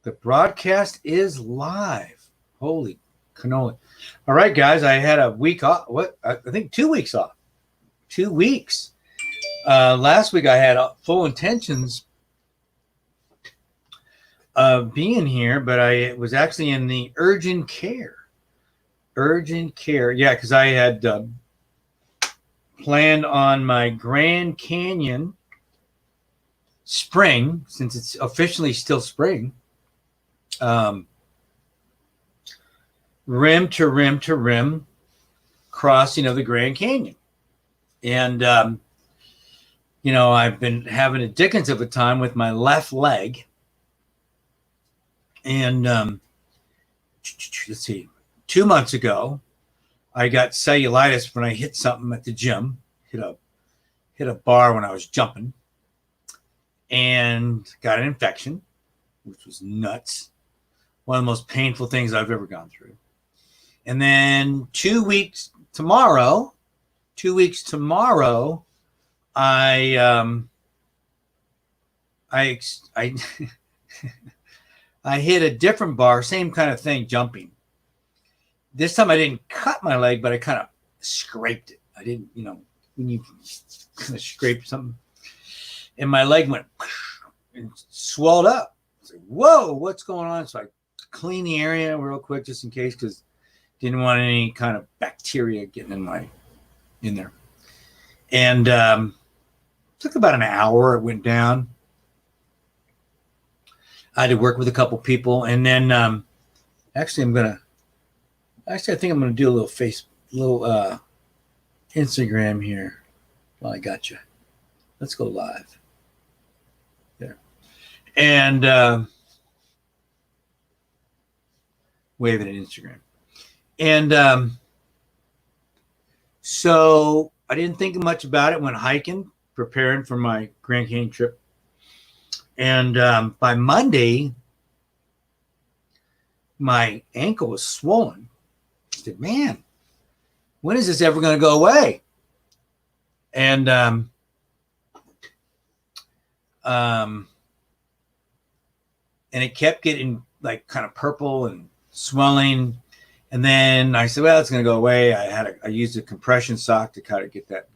The broadcast is live. Holy cannoli. All right, guys, I had a week off. I think 2 weeks off. 2 weeks. Last week I had full intentions of being here, but I was actually in the urgent care. Urgent care. Yeah, because I had planned on my Grand Canyon spring, since it's officially still spring. Rim to rim to rim crossing of the Grand Canyon. And, I've been having a dickens of a time with my left leg. And let's see, 2 months ago, I got cellulitis when I hit something at the gym, hit a bar when I was jumping, and got an infection, which was nuts. One of the most painful things I've ever gone through. And then 2 weeks tomorrow, I I hit a different bar, same kind of thing, jumping. This time I didn't cut my leg, but I kind of scraped it. I didn't, when you kind of scrape something, and my leg went and swelled up. I was like, whoa, what's going on? So I cleaned the area real quick just in case, because didn't want any kind of bacteria getting in there. And took about an hour. It went down. I had to work with a couple people, and then I think I'm gonna do a little Instagram here. Well, I got you. Let's go live there, and wave it at Instagram. And so I didn't think much about it. Went hiking, preparing for my Grand Canyon trip. And by Monday, my ankle was swollen. I said, man, when is this ever going to go away? And it kept getting like kind of purple and swelling. And then I said, well, it's going to go away. I used a compression sock to kind of get that.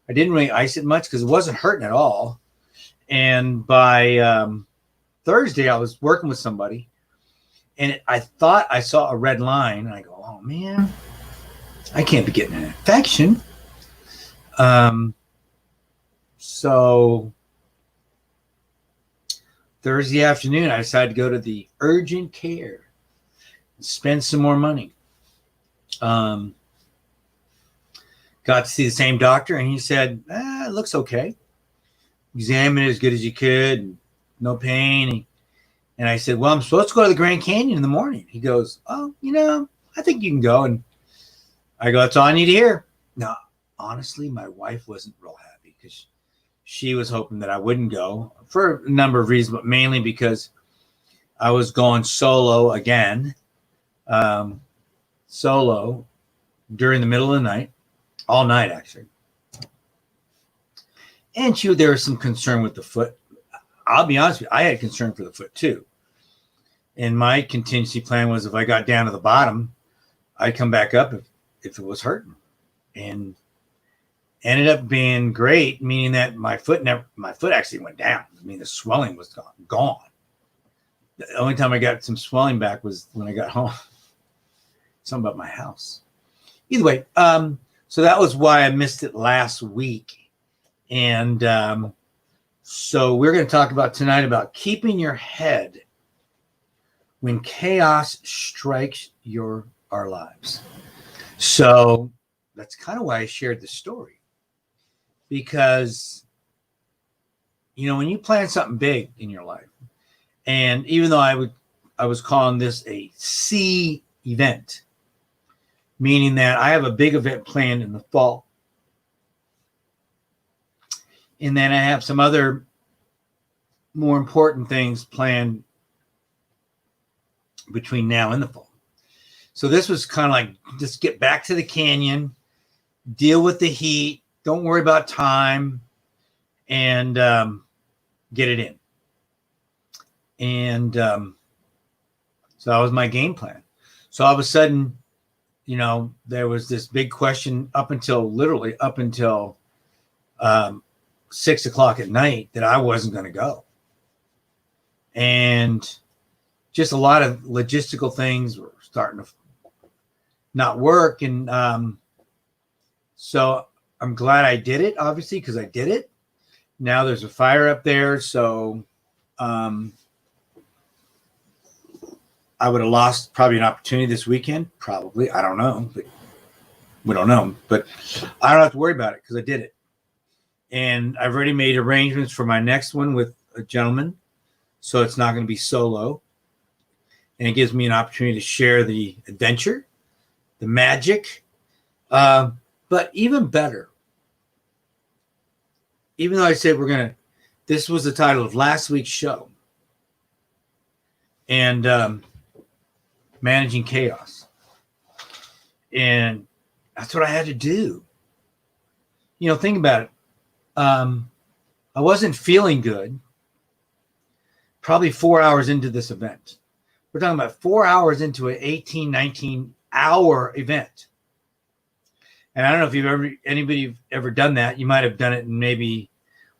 I didn't really ice it much because it wasn't hurting at all. And by Thursday, I was working with somebody, and I thought I saw a red line. And I go, oh, man, I can't be getting an infection. So Thursday afternoon, I decided to go to the urgent care and spend some more money. Got to see the same doctor, and he said, it looks okay. Examine it as good as you could, no pain. And I said, well, I'm supposed to go to the Grand Canyon in the morning. He goes, oh, I think you can go. And I go, that's all I need to hear. Now, honestly, my wife wasn't real happy because she was hoping that I wouldn't go for a number of reasons, but mainly because I was going solo again, solo during the middle of the night, all night, actually. And there was some concern with the foot. I'll be honest with you, I had concern for the foot too. And my contingency plan was if I got down to the bottom, I'd come back up if it was hurting. And ended up being great, meaning that my foot actually went down. I mean, the swelling was gone. The only time I got some swelling back was when I got home. Something about my house. Either way, so that was why I missed it last week. And so we're going to talk about tonight about keeping your head when chaos strikes our lives. So that's kind of why I shared the story. Because, when you plan something big in your life, and even though I was calling this a C event, meaning that I have a big event planned in the fall. And then I have some other more important things planned between now and the fall. So this was kind of like, just get back to the canyon, deal with the heat, don't worry about time, and get it in. And So that was my game plan. So all of a sudden, there was this big question up until 6 o'clock at night that I wasn't going to go. And just a lot of logistical things were starting to not work. And so I'm glad I did it, obviously, because I did it. Now there's a fire up there. So I would have lost probably an opportunity this weekend. Probably. I don't know. But we don't know. But I don't have to worry about it because I did it. And I've already made arrangements for my next one with a gentleman. So it's not going to be solo. And it gives me an opportunity to share the adventure, the magic. But even better, even though I said this was the title of last week's show. And managing chaos. And that's what I had to do. Think about it. I wasn't feeling good probably 4 hours into this event. We're talking about 4 hours into an 18, 19-hour event. And I don't know if anybody ever done that. You might have done it and maybe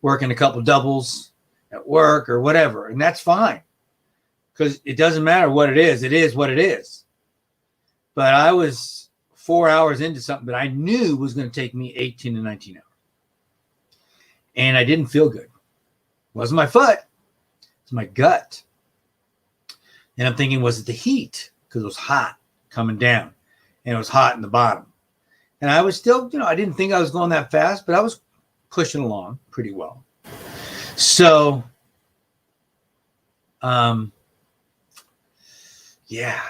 working a couple doubles at work or whatever. And that's fine. Because it doesn't matter what it is what it is. But I was 4 hours into something that I knew was going to take me 18 to 19 hours. And I didn't feel good. It wasn't my foot. It's my gut. And I'm thinking, was it the heat? Because it was hot coming down. And it was hot in the bottom. And I was still, I didn't think I was going that fast, but I was pushing along pretty well. So, yeah.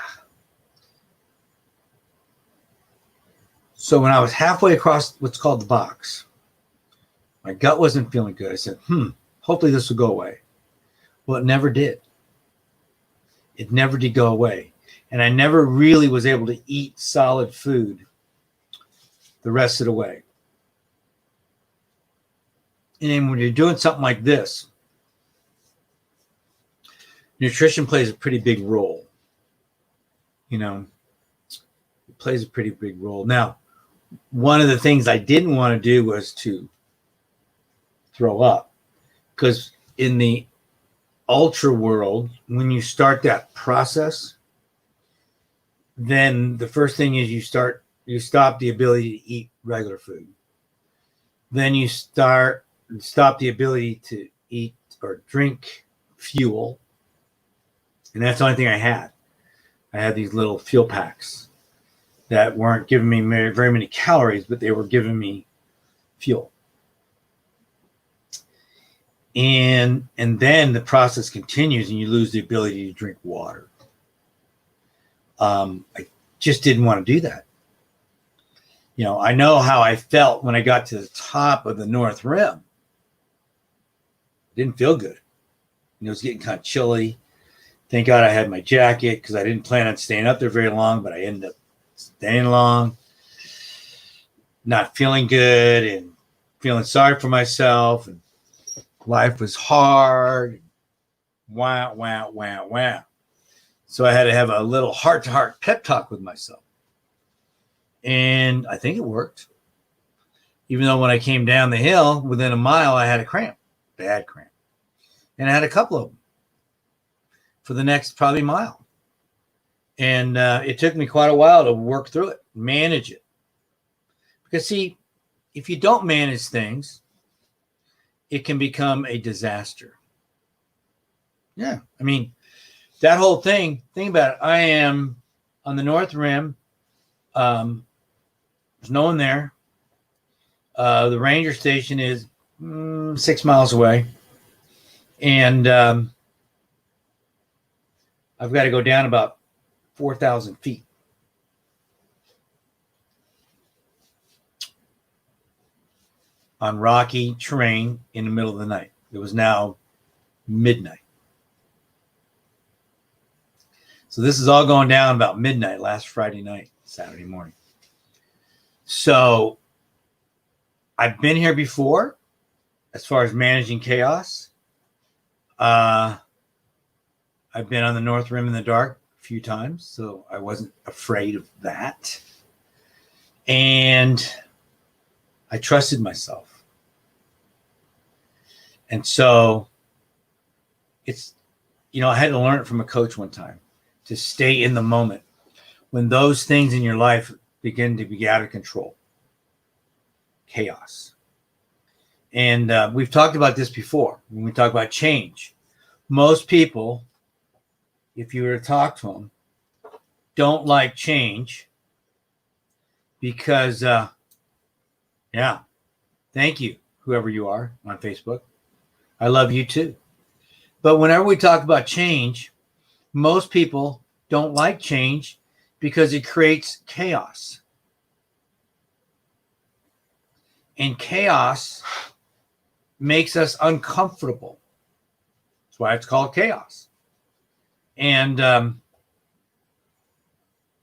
So when I was halfway across what's called the box, my gut wasn't feeling good. I said, hopefully this will go away. Well, it never did. It never did go away. And I never really was able to eat solid food the rest of the way. And when you're doing something like this, nutrition plays a pretty big role. It plays a pretty big role. Now, one of the things I didn't want to do was to throw up, because in the ultra world, when you start that process, then the first thing is you stop the ability to eat regular food. Then you stop the ability to eat or drink fuel. And that's the only thing I had. I had these little fuel packs that weren't giving me very many calories, but they were giving me fuel. And then the process continues and you lose the ability to drink water. I just didn't want to do that. I know how I felt when I got to the top of the North Rim. It didn't feel good. It was getting kind of chilly. Thank God I had my jacket because I didn't plan on staying up there very long, but I ended up staying long, not feeling good and feeling sorry for myself. And life was hard. Wow, wow, wow, wow. So I had to have a little heart-to-heart pep talk with myself. And I think it worked. Even though when I came down the hill, within a mile, I had a cramp, bad cramp. And I had a couple of them for the next probably mile. And it took me quite a while to work through it, manage it. Because see, if you don't manage things, it can become a disaster. Yeah. I mean, that whole thing, think about it. I am on the North Rim. There's no one there. The ranger station is 6 miles away. And I've got to go down about 4,000 feet. On rocky terrain in the middle of the night. It was now midnight. So this is all going down about midnight last Friday night, Saturday morning. So I've been here before as far as managing chaos. I've been on the North Rim in the dark a few times, so I wasn't afraid of that. And I trusted myself. And so it's, I had to learn it from a coach one time, to stay in the moment when those things in your life begin to be out of control. Chaos. And we've talked about this before when we talk about change. Most people, if you were to talk to them, don't like change because, thank you, whoever you are on Facebook. I love you too. But whenever we talk about change, most people don't like change because it creates chaos. And chaos makes us uncomfortable. That's why it's called chaos. And how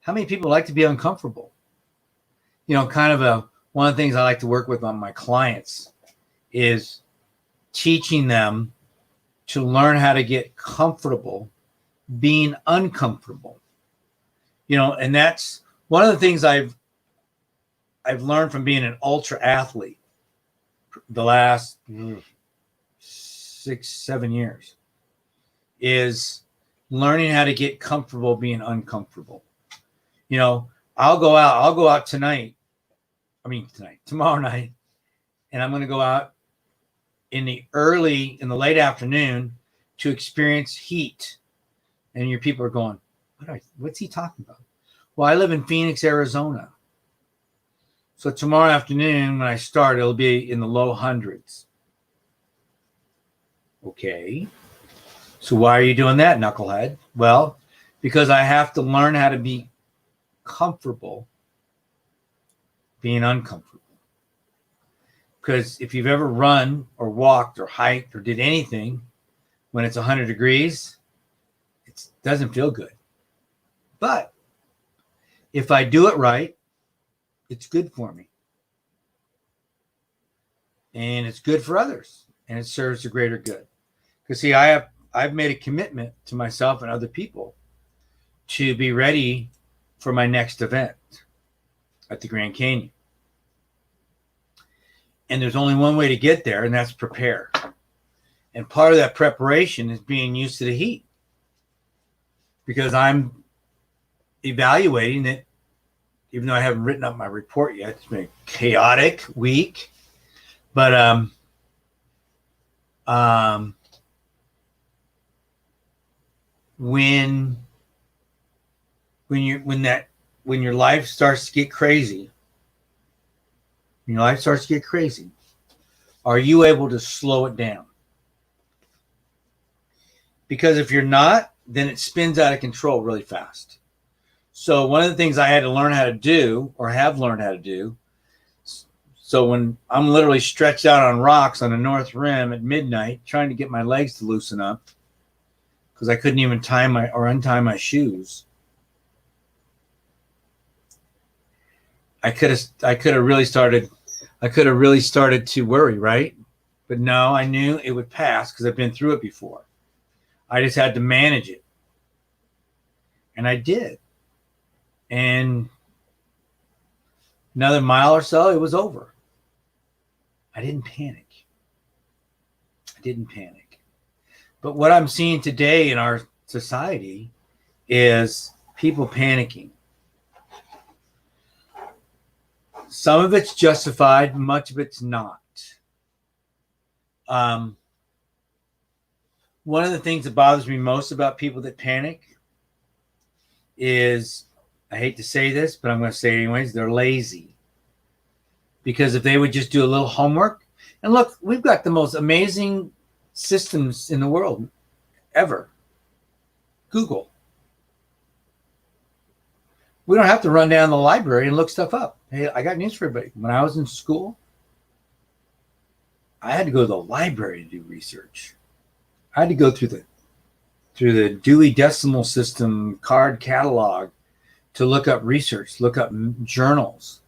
many people like to be uncomfortable? One of the things I like to work with on my clients is teaching them to learn how to get comfortable being uncomfortable. And that's one of the things I've learned from being an ultra athlete the last 6-7 years is learning how to get comfortable being uncomfortable. I'll go out tomorrow night, and I'm going to go out in the late afternoon to experience heat. And your people are going, what's he talking about? Well, I live in Phoenix, Arizona. So tomorrow afternoon when I start, it'll be in the low hundreds. Okay. So why are you doing that, knucklehead? Well, because I have to learn how to be comfortable being uncomfortable. Because if you've ever run or walked or hiked or did anything when it's 100 degrees, it doesn't feel good. But if I do it right, it's good for me. And it's good for others. And it serves the greater good. Because see, I've made a commitment to myself and other people to be ready for my next event at the Grand Canyon. And there's only one way to get there, and that's prepare. And part of that preparation is being used to the heat. Because I'm evaluating it, even though I haven't written up my report yet. It's been a chaotic week. But when your life starts to get crazy, are you able to slow it down? Because if you're not, then it spins out of control really fast. So one of the things I had to learn how to do, or have learned how to do, so when I'm literally stretched out on rocks on the North Rim at midnight, trying to get my legs to loosen up, because I couldn't even untie my shoes. I could have really started to worry, right? But no, I knew it would pass because I've been through it before. I just had to manage it. And I did. And another mile or so, it was over. I didn't panic. But what I'm seeing today in our society is people panicking. Some of it's justified, much of it's not. One of the things that bothers me most about people that panic is, I hate to say this, but I'm going to say it anyways, they're lazy. Because if they would just do a little homework, and look, we've got the most amazing systems in the world ever. Google. We don't have to run down the library and look stuff up. Hey, I got news for everybody. When I was in school, I had to go to the library to do research. I had to go through the Dewey Decimal System card catalog to look up research, look up journals,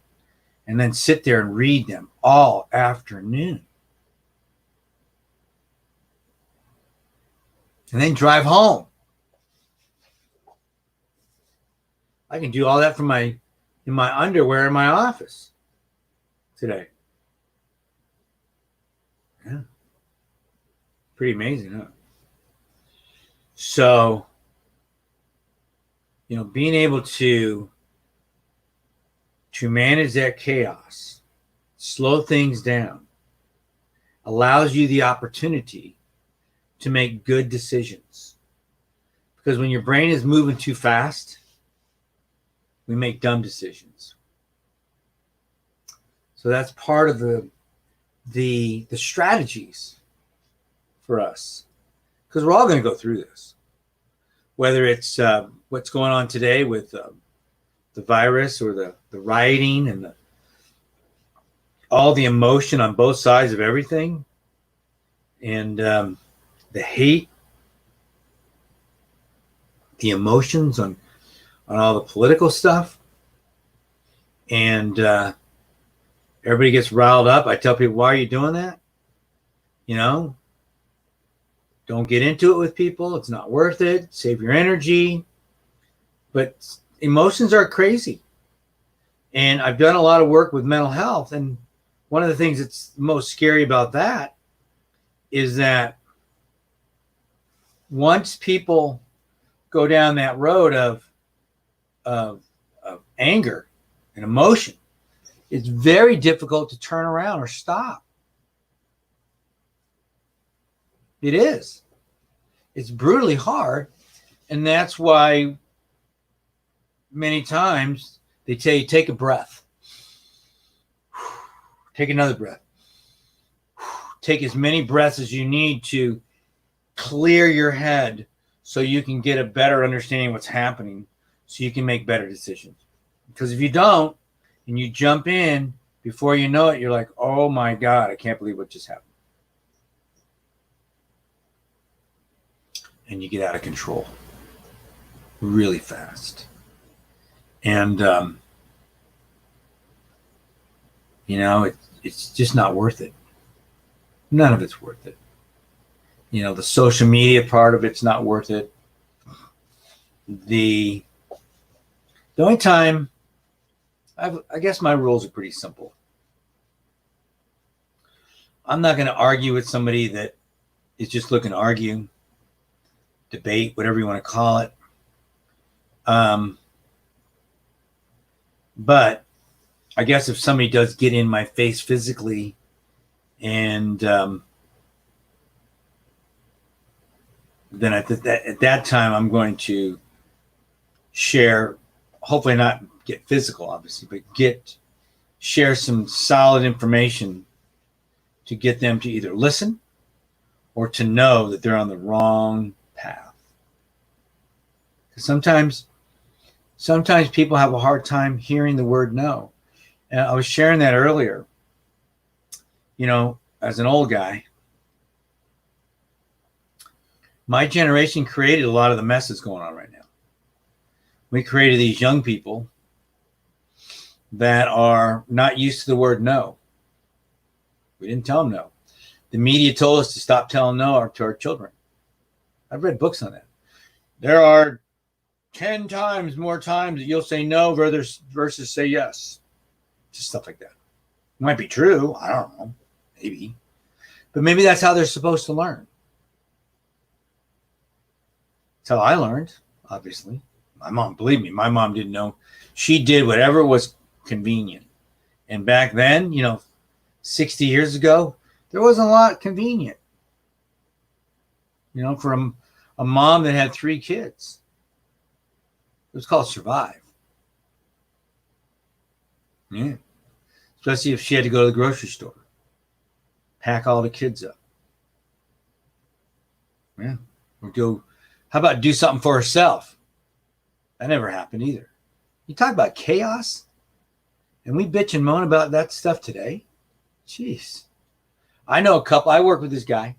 and then sit there and read them all afternoon. And then drive home. I can do all that from in my underwear in my office today. Yeah. Pretty amazing, huh? So, being able to manage that chaos, slow things down, allows you the opportunity to make good decisions. Because when your brain is moving too fast, we make dumb decisions. So that's part of the strategies for us. Because we're all going to go through this. Whether it's what's going on today with the virus or the rioting and all the emotion on both sides of everything, and the hate, the emotions on all the political stuff, and everybody gets riled up. I tell people, why are you doing that? Don't get into it with people. It's not worth it. Save your energy. But emotions are crazy. And I've done a lot of work with mental health. And one of the things that's most scary about that is that once people go down that road of anger and emotion, it's very difficult to turn around or stop. It is. It's brutally hard. And that's why many times they tell you, take a breath. Take another breath. Take as many breaths as you need to clear your head so you can get a better understanding of what's happening, so you can make better decisions. Because if you don't, and you jump in, before you know it, you're like, oh my God, I can't believe what just happened. And you get out of control really fast. And, it's just not worth it. None of it's worth it. The social media part of it's not worth it. The only time, I guess my rules are pretty simple. I'm not going to argue with somebody that is just looking to argue, debate, whatever you want to call it. But I guess if somebody does get in my face physically and then at that time I'm going to share, hopefully not get physical, obviously, but share some solid information to get them to either listen or to know that they're on the wrong path. Because sometimes people have a hard time hearing the word no. And I was sharing that earlier. As an old guy, my generation created a lot of the mess that's going on right now. We created these young people that are not used to the word no. We didn't tell them no. The media told us to stop telling no to our children. I've read books on that. There are 10 times more times that you'll say no versus say yes. Just stuff like that. It might be true. I don't know. Maybe. But maybe that's how they're supposed to learn. That's how I learned, obviously. My mom, believe me, my mom didn't know. She did whatever was convenient. And back then, 60 years ago, there wasn't a lot convenient. For a mom that had 3 kids. It was called survive. Yeah. Especially if she had to go to the grocery store. Pack all the kids up. Yeah. Or how about do something for herself? That never happened either. You talk about chaos, and we bitch and moan about that stuff today. Jeez. I know a couple. I work with this guy,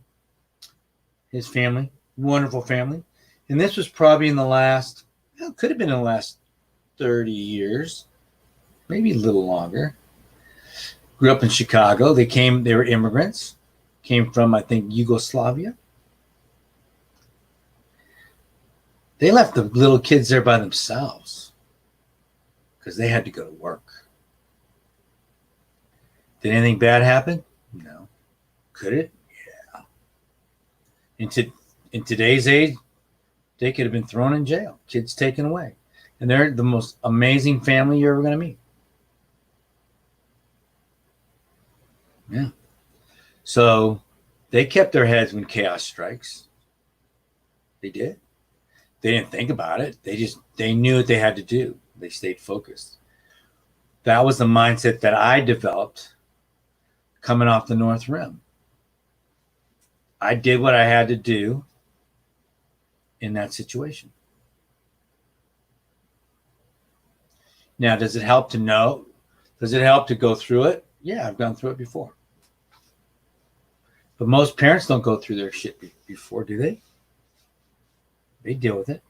his family, wonderful family. And this was probably in the last, could have been in the last 30 years, maybe a little longer. Grew up in Chicago. They were immigrants, came from, I think, Yugoslavia. They left the little kids there by themselves. because they had to go to work. Did anything bad happen? No. Could it? Yeah. In today's age, they could have been thrown in jail, kids taken away. And they're the most amazing family you're ever going to meet. Yeah. So they kept their heads when chaos strikes. They did. They didn't think about it. They knew what they had to do. They stayed focused. That was the mindset that I developed coming off the North Rim. I did what I had to do in that situation. Now, does it help to know? Does it help to go through it? Yeah, I've gone through it before. But most parents don't go through their shit before, do they? They deal with it.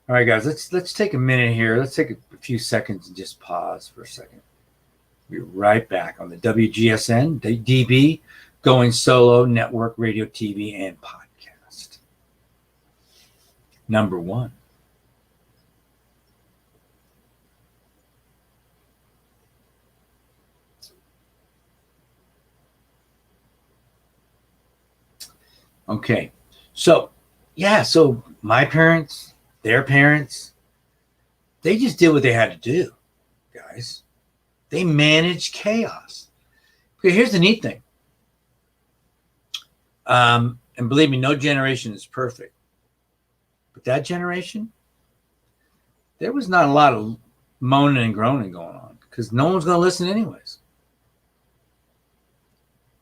All right, guys, let's take a minute here. Let's take a few seconds and just pause for a second. We'll be right back on the WGSN-DB Going Solo Network Radio, TV, and Podcast. Number 1. Okay, so my parents, their parents, they just did what they had to do, guys. They managed chaos. Okay, here's the neat thing. And believe me, no generation is perfect. But that generation, there was not a lot of moaning and groaning going on because no one's going to listen anyways.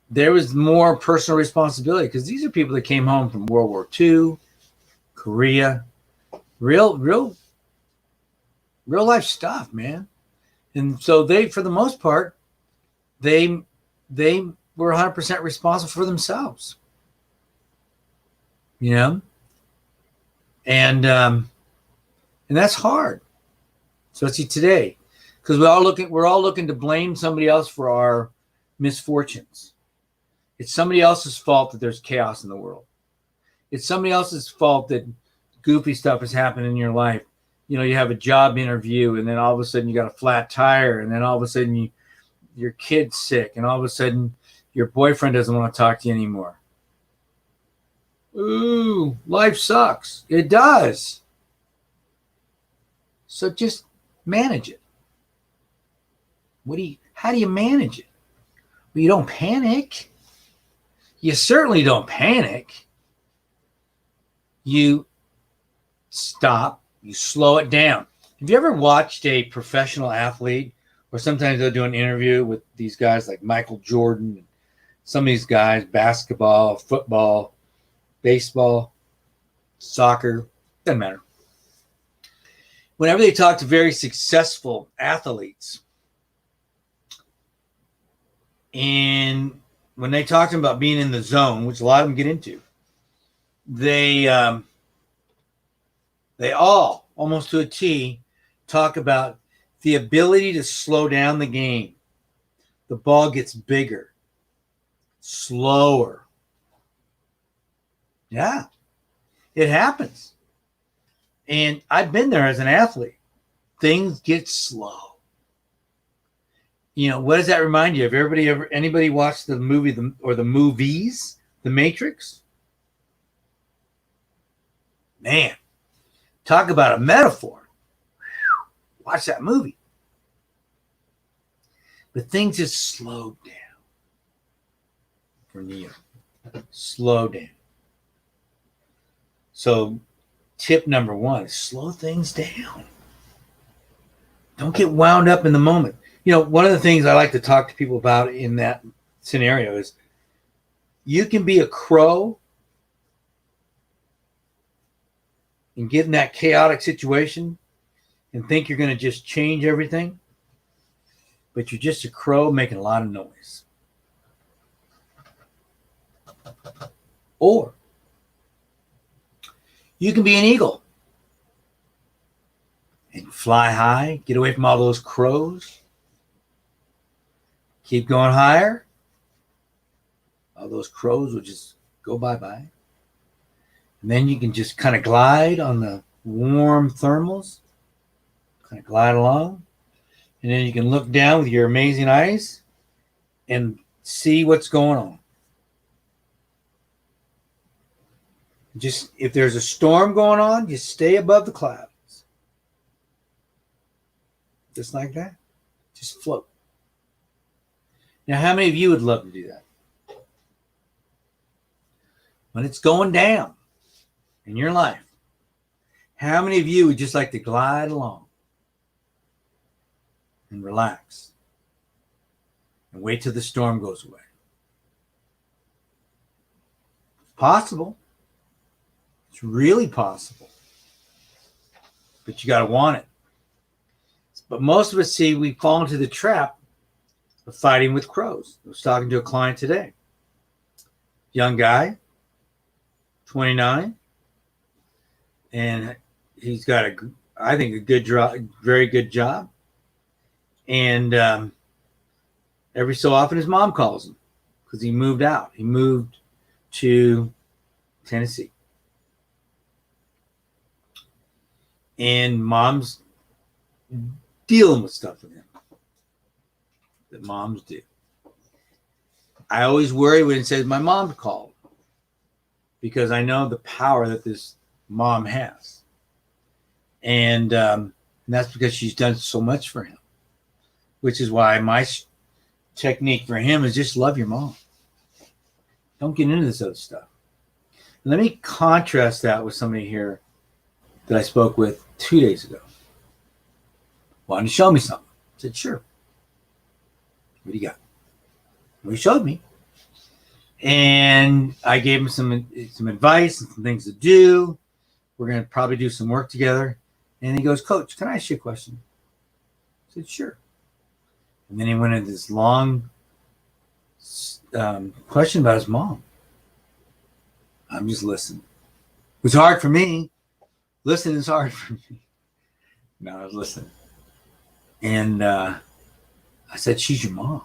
There was more personal responsibility because these are people that came home from World War II, Korea, real life stuff, man. And so they, for the most part, they were 100% responsible for themselves, you know, and that's hard, especially today, because we're all looking to blame somebody else for our misfortunes. It's somebody else's fault that there's chaos in the world. It's somebody else's fault that goofy stuff has happened in your life. You know, you have a job interview and then all of a sudden you got a flat tire and then all of a sudden your kid's sick and all of a sudden your boyfriend doesn't want to talk to you anymore. Ooh, life sucks. It does. So just manage it. How do you manage it? Well, you don't panic. You certainly don't panic. You stop. You slow it down. Have you ever watched a professional athlete, or sometimes they'll do an interview with these guys like Michael Jordan, some of these guys, basketball, football, baseball, soccer, doesn't matter. Whenever they talk to very successful athletes, and when they talk to them about being in the zone, which a lot of them get into, they all, almost to a T, talk about the ability to slow down the game. The ball gets bigger, slower. Yeah, it happens. And I've been there as an athlete. Things get slow. You know, what does that remind you of? Anybody watched the movie or the movies, The Matrix? Man, talk about a metaphor. Watch that movie. But things just slowed down for Neo. Slow down. So tip number 1 is slow things down. Don't get wound up in the moment. You know, one of the things I like to talk to people about in that scenario is you can be a crow and get in that chaotic situation and think you're going to just change everything, but you're just a crow making a lot of noise. Or you can be an eagle and fly high, get away from all those crows, keep going higher. All those crows will just go bye-bye. And then you can just kind of glide on the warm thermals, kind of glide along. And then you can look down with your amazing eyes and see what's going on. Just if there's a storm going on, just stay above the clouds. Just like that. Just float. Now, how many of you would love to do that? When it's going down in your life, how many of you would just like to glide along and relax and wait till the storm goes away? It's possible. It's really possible. But you got to want it. But most of us, see, we fall into the trap of fighting with crows. I was talking to a client today. Young guy, 29, and he's got I think, a good job, very good job. And every so often his mom calls him because he moved out. He moved to Tennessee. And mom's dealing with stuff with him that moms do. I always worry when it says my mom called, because I know the power that this mom has. And that's because she's done so much for him, which is why my technique for him is just love your mom. Don't get into this other stuff. Let me contrast that with somebody here that I spoke with 2 days ago. Wanted to show me something. I said, sure. What do you got? Well, he showed me. And I gave him some advice and some things to do. We're going to probably do some work together. And he goes, Coach, can I ask you a question? I said, sure. And then he went into this long question about his mom. I'm just listening. It was hard for me. Listening is hard for me. No, I was listening. And I said, she's your mom.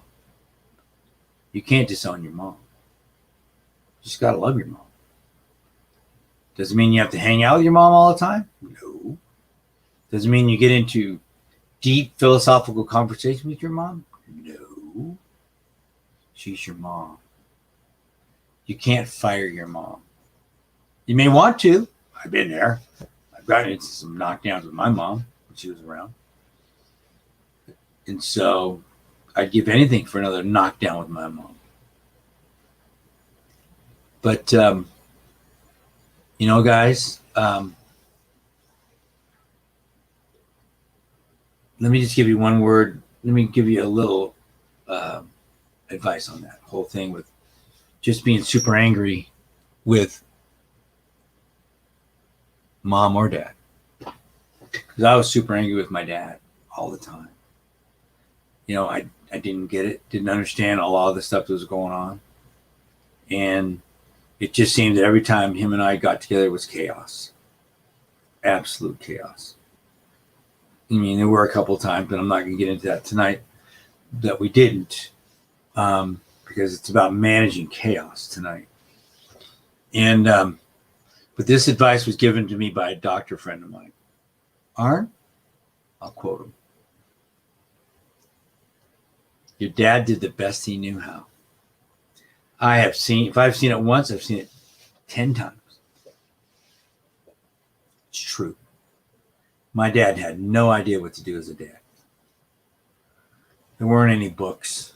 You can't disown your mom. You just got to love your mom. Does it mean you have to hang out with your mom all the time? No. Does it mean you get into deep philosophical conversation with your mom? No. She's your mom. You can't fire your mom. You may want to. I've been there. I've gotten into some knockdowns with my mom when she was around. And so I'd give anything for another knockdown with my mom. But, you know, guys, let me just give you one word. Let me give you a little advice on that whole thing with just being super angry with mom or dad. Because I was super angry with my dad all the time. You know, I didn't get it, didn't understand a lot of the stuff that was going on. And it just seemed that every time him and I got together, it was chaos. Absolute chaos. I mean, there were a couple of times, but I'm not going to get into that tonight, that we didn't, because it's about managing chaos tonight. And, but this advice was given to me by a doctor friend of mine. Arn, I'll quote him. Your dad did the best he knew how. If I've seen it once, I've seen it 10 times. It's true. My dad had no idea what to do as a dad. There weren't any books.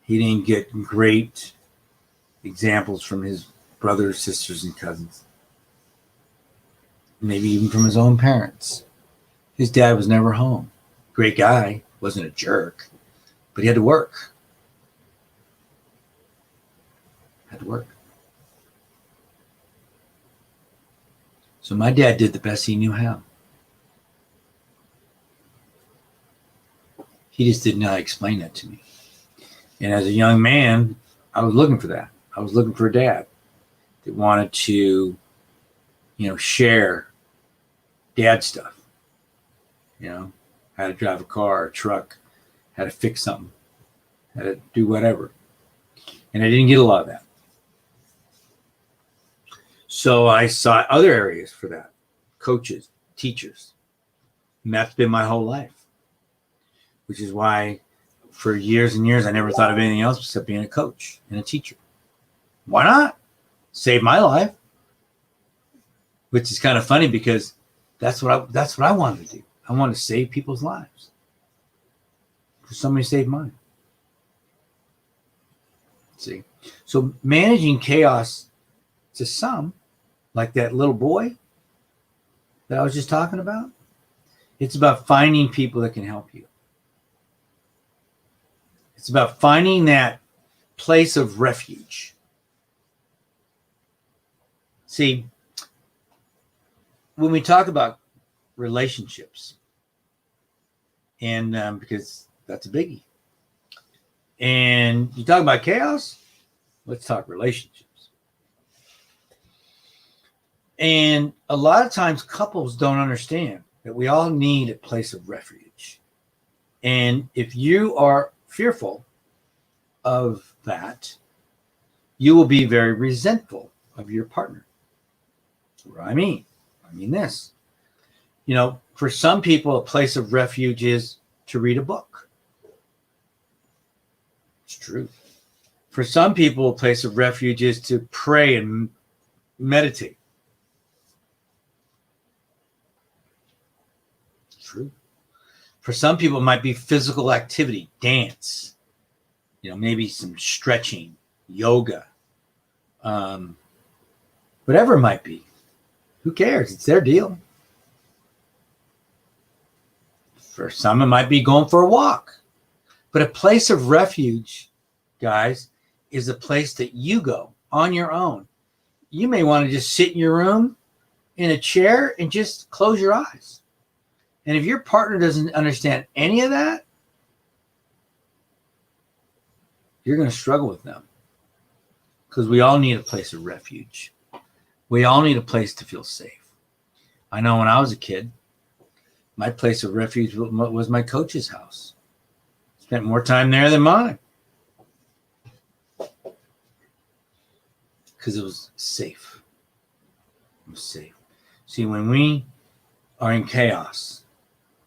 He didn't get great examples from his brothers, sisters, and cousins. Maybe even from his own parents. His dad was never home. Great guy, wasn't a jerk, but he had to work. Had to work. So my dad did the best he knew how. He just did not explain that to me. And as a young man, I was looking for that. I was looking for a dad that wanted to, you know, share dad stuff. You know, how to drive a car, a truck, how to fix something, how to do whatever. And I didn't get a lot of that. So I sought other areas for that. Coaches, teachers. And that's been my whole life, which is why for years and years I never thought of anything else except being a coach and a teacher. Why not? Save my life. Which is kind of funny because that's what I wanted to do. I wanted to save people's lives. Because somebody saved mine. See? So managing chaos to some, like that little boy that I was just talking about, it's about finding people that can help you. It's about finding that place of refuge. See, when we talk about relationships, and because that's a biggie, and you talk about chaos, let's talk relationships. And a lot of times couples don't understand that we all need a place of refuge. And if you are fearful of that, you will be very resentful of your partner. What do I mean? I mean this. You know, for some people, a place of refuge is to read a book. It's true. For some people, a place of refuge is to pray and meditate. True. For some people, it might be physical activity, dance, you know, maybe some stretching, yoga, whatever it might be. Who cares? It's their deal. For some, it might be going for a walk. But a place of refuge, guys, is a place that you go on your own. You may want to just sit in your room in a chair and just close your eyes. And if your partner doesn't understand any of that, you're going to struggle with them. Because we all need a place of refuge. We all need a place to feel safe. I know when I was a kid, my place of refuge was my coach's house. Spent more time there than mine. Because it was safe. It was safe. See, when we are in chaos,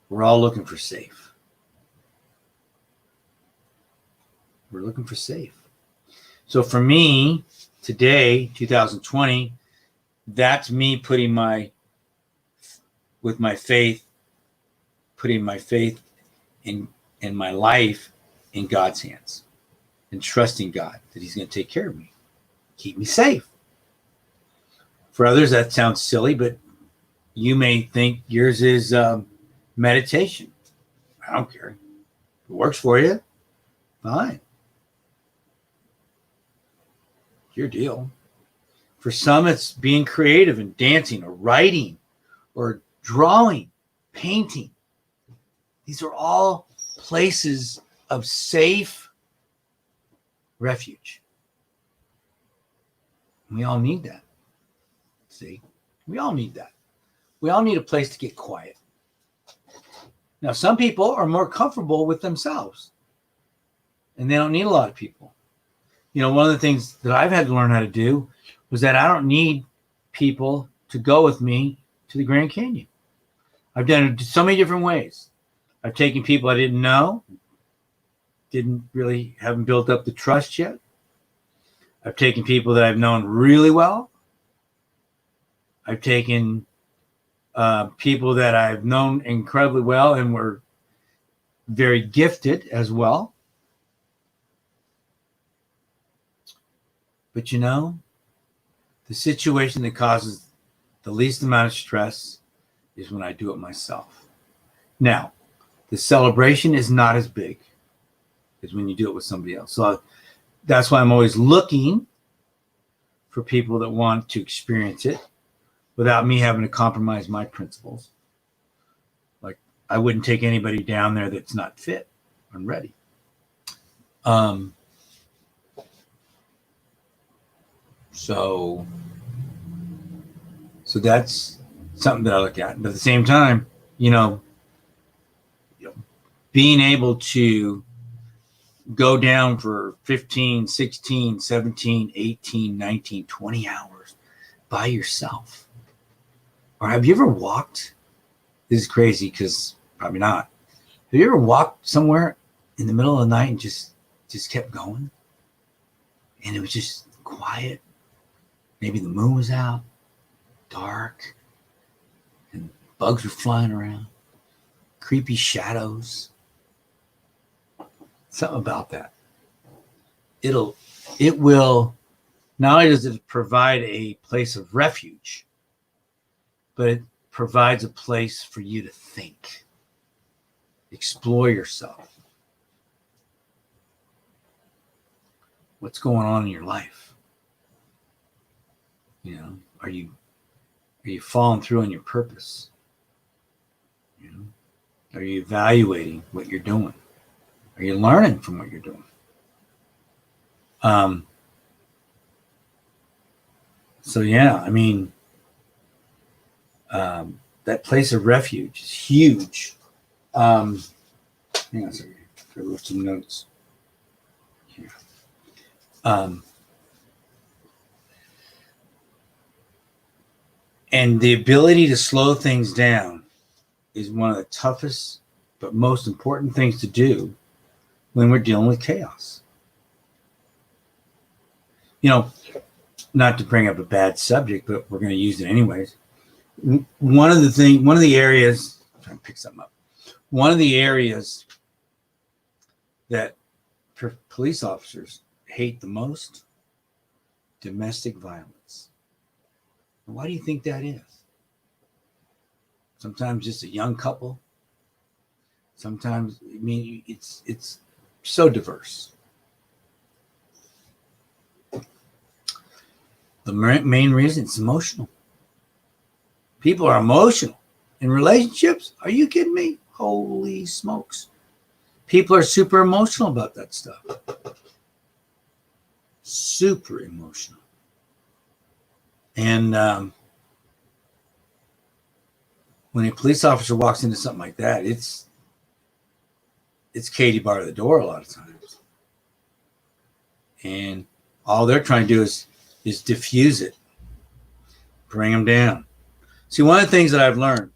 we're all looking for safe. We're looking for safe. So for me, today, 2020, that's me putting my faith in my life in God's hands and trusting God that he's going to take care of me, keep me safe. For others, that sounds silly, but you may think yours is meditation. I don't care. If it works for you, fine. Your deal. For some, it's being creative and dancing or writing or drawing, painting. These are all places of safe refuge. We all need that. See, we all need that. We all need a place to get quiet. Now, some people are more comfortable with themselves and they don't need a lot of people. You know, one of the things that I've had to learn how to do was that I don't need people to go with me to the Grand Canyon. I've done it so many different ways. I've taken people I didn't know, haven't built up the trust yet. I've taken people that I've known really well. I've taken people that I've known incredibly well and were very gifted as well. But you know, the situation that causes the least amount of stress is when I do it myself. Now, the celebration is not as big as when you do it with somebody else. So that's why I'm always looking for people that want to experience it without me having to compromise my principles. Like, I wouldn't take anybody down there that's not fit and ready. So that's something that I look at. But at the same time, you know, being able to go down for 15, 16, 17, 18, 19, 20 hours by yourself. Or have you ever walked? This is crazy because Probably not. Have you ever walked somewhere in the middle of the night and just kept going? And it was just quiet. Maybe the moon was out, dark, and bugs were flying around, creepy shadows. Something about that. It will, not only does it provide a place of refuge, but it provides a place for you to think, explore yourself. What's going on in your life? You know, are you following through on your purpose? You know, are you evaluating what you're doing? Are you learning from what you're doing? So yeah, I mean, that place of refuge is huge. Hang on a second. I wrote some notes here. And the ability to slow things down is one of the toughest but most important things to do when we're dealing with chaos. You know, not to bring up a bad subject, but we're going to use it anyways. One of the areas, I'm trying to pick something up. One of the areas that police officers hate the most, domestic violence. Why do you think that is? Sometimes just a young couple. Sometimes, I mean, it's so diverse. The main reason, it's emotional. People are emotional in relationships. Are you kidding me? Holy smokes. People are super emotional about that stuff. Super emotional. And when a police officer walks into something like that, it's Katie bar to the door a lot of times. And all they're trying to do is diffuse it, bring them down. See, one of the things that I've learned,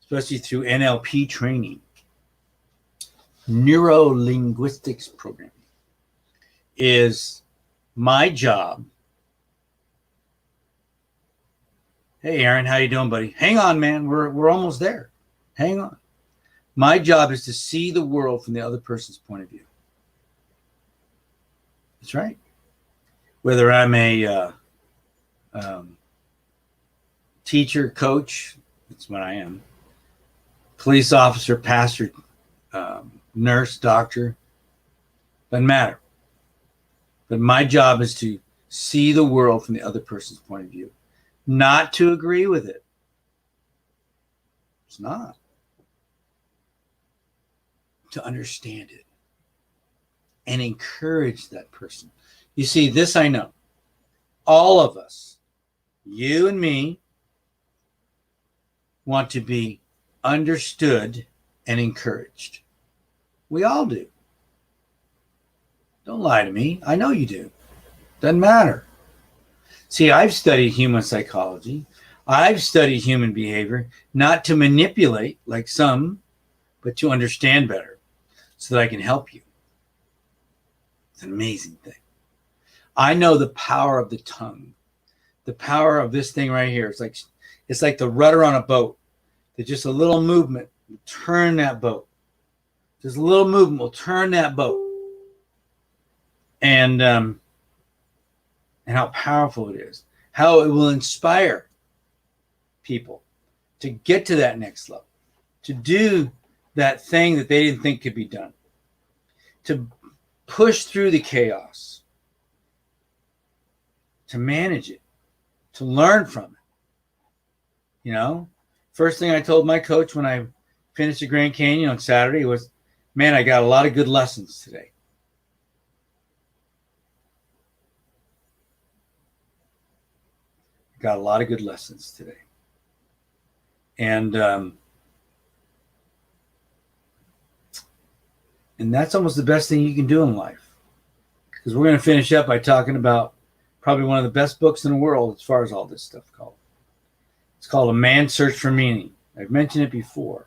especially through NLP training, neuro-linguistics programming, is my job. Hey, Aaron, how you doing, buddy? Hang on, man. We're almost there. Hang on. My job is to see the world from the other person's point of view. That's right. Whether I'm a teacher, coach, that's what I am, police officer, pastor, nurse, doctor, doesn't matter. But my job is to see the world from the other person's point of view, not to agree with it. It's not. To understand it and encourage that person. You see, this I know. All of us, you and me, want to be understood and encouraged. We all do. Don't lie to me. I know you do. Doesn't matter. See, I've studied human psychology. I've studied human behavior, not to manipulate like some, but to understand better so that I can help you. It's an amazing thing. I know the power of the tongue, the power of this thing right here. It's like the rudder on a boat. That just a little movement will turn that boat. Just a little movement will turn that boat. And how powerful it is. How it will inspire people to get to that next level. To do that thing that they didn't think could be done. To push through the chaos. To manage it. To learn from it. You know? First thing I told my coach when I finished the Grand Canyon on Saturday was, man, I got a lot of good lessons today. Got a lot of good lessons today. And that's almost the best thing you can do in life. Because we're going to finish up by talking about probably one of the best books in the world as far as all this stuff called. It's called A Man's Search for Meaning. I've mentioned it before.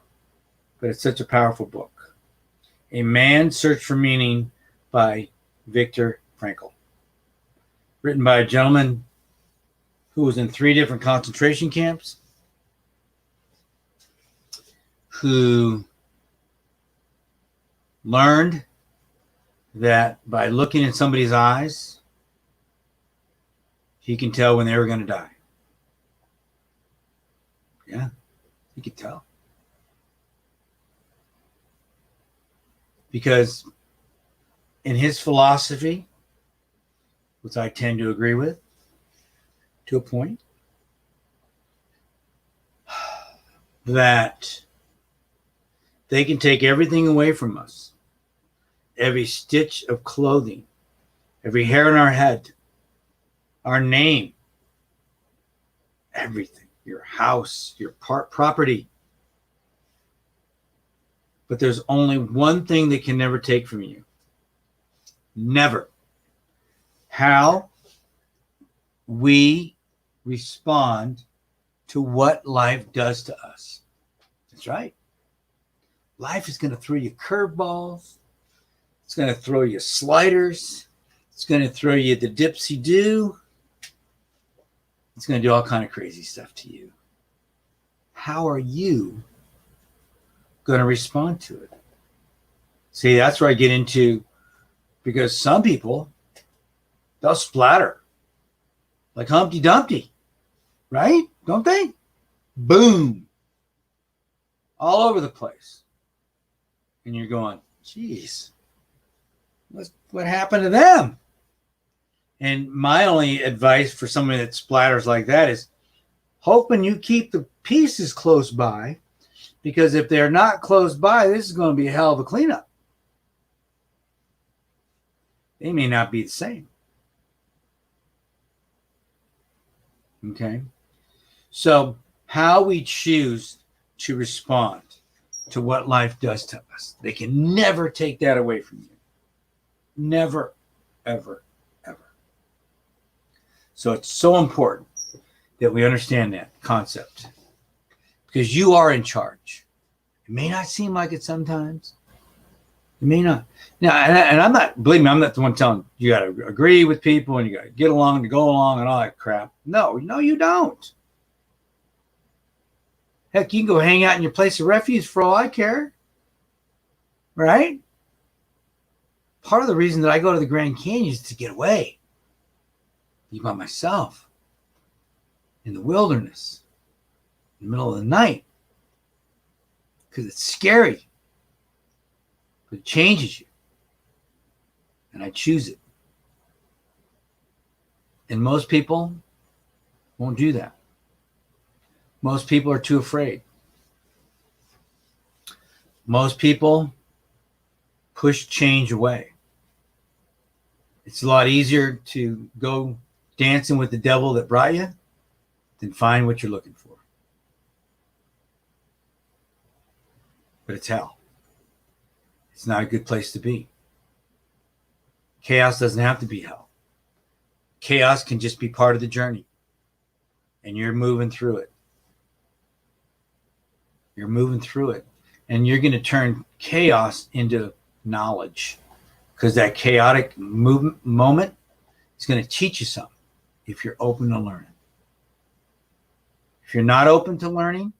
but it's such a powerful book. A Man's Search for Meaning by Viktor Frankl. Written by a gentleman who was in 3 different concentration camps, who learned that by looking at somebody's eyes, he can tell when they were going to die. Yeah, he could tell. Because in his philosophy, which I tend to agree with to a point, that they can take everything away from us. Every stitch of clothing, every hair on our head, our name, everything, your house, your property. But there's only one thing they can never take from you. Never. How we respond to what life does to us. That's right. Life is going to throw you curveballs. It's going to throw you sliders. It's going to throw you the dipsy-do. It's going to do all kind of crazy stuff to you. How are you going to respond to it? See, that's where I get into, because some people, they'll splatter like Humpty Dumpty, right? Don't they? Boom. All over the place. And you're going, geez, what happened to them? And my only advice for somebody that splatters like that is hoping you keep the pieces close by, because if they're not close by, this is going to be a hell of a cleanup. They may not be the same. Okay? So how we choose to respond to what life does to us, they can never take that away from you. Never, ever, ever. So it's so important that we understand that concept, because you are in charge. It may not seem like it sometimes. It may not. Now, and I'm not, believe me, I'm not the one telling you got to agree with people and you got to get along to go along and all that crap. No, you don't. Heck, you can go hang out in your place of refuge for all I care. Right? Part of the reason that I go to the Grand Canyon is to get away. Be by myself. In the wilderness. In the middle of the night. Because it's scary. But it changes you. And I choose it. And most people won't do that. Most people are too afraid. Most people push change away. It's a lot easier to go dancing with the devil that brought you than find what you're looking for. But it's hell. It's not a good place to be. Chaos doesn't have to be hell. Chaos can just be part of the journey. And you're moving through it. You're moving through it. And you're going to turn chaos into knowledge. Because that chaotic moment is going to teach you something if you're open to learning. If you're not open to learning,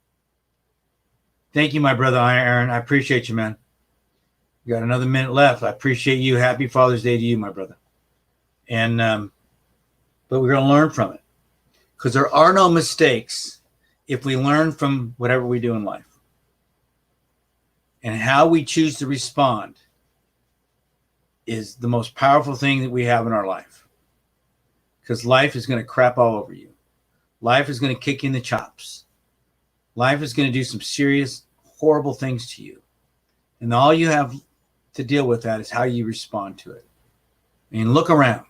thank you, my brother Aaron. I appreciate you, man. You got another minute left. I appreciate you. Happy Father's Day to you, my brother. And but we're going to learn from it. Because there are no mistakes if we learn from whatever we do in life. And how we choose to respond is the most powerful thing that we have in our life. Because life is going to crap all over you. Life is going to kick you in the chops. Life is going to do some serious, horrible things to you. And all you have to deal with that is how you respond to it. I mean, look around.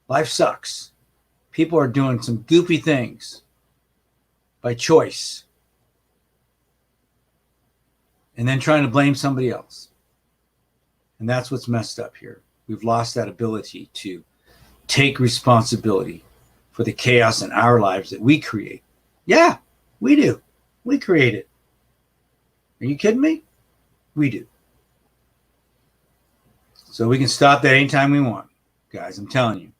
Life sucks. People are doing some goofy things by choice. And then trying to blame somebody else. And that's what's messed up here. We've lost that ability to take responsibility for the chaos in our lives that we create. Yeah, we do. We create it. Are you kidding me? We do. So we can stop that anytime we want, guys. I'm telling you.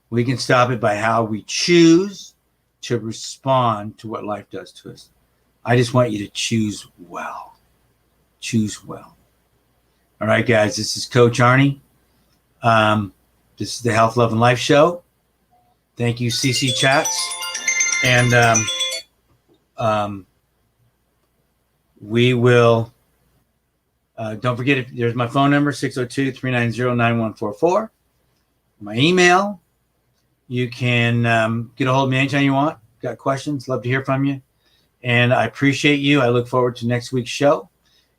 We can stop it by how we choose to respond to what life does to us. I just want you to choose well. Choose well. All right, guys. This is Coach Arnie. This is the Health, Love, and Life Show. Thank you, CC Chats. And we will, don't forget, there's my phone number, 602-390-9144. My email, you can get a hold of me anytime you want. Got questions, love to hear from you. And I appreciate you. I look forward to next week's show.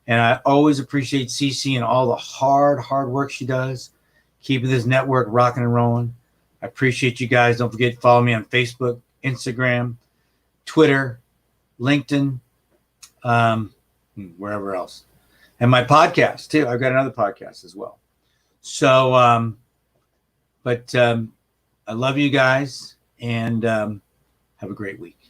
And I always appreciate CC and all the hard work she does, keeping this network rocking and rolling. I appreciate you guys. Don't forget to follow me on Facebook, Instagram, Twitter, LinkedIn, wherever else. And my podcast, too. I've got another podcast as well. So, I love you guys, and have a great week.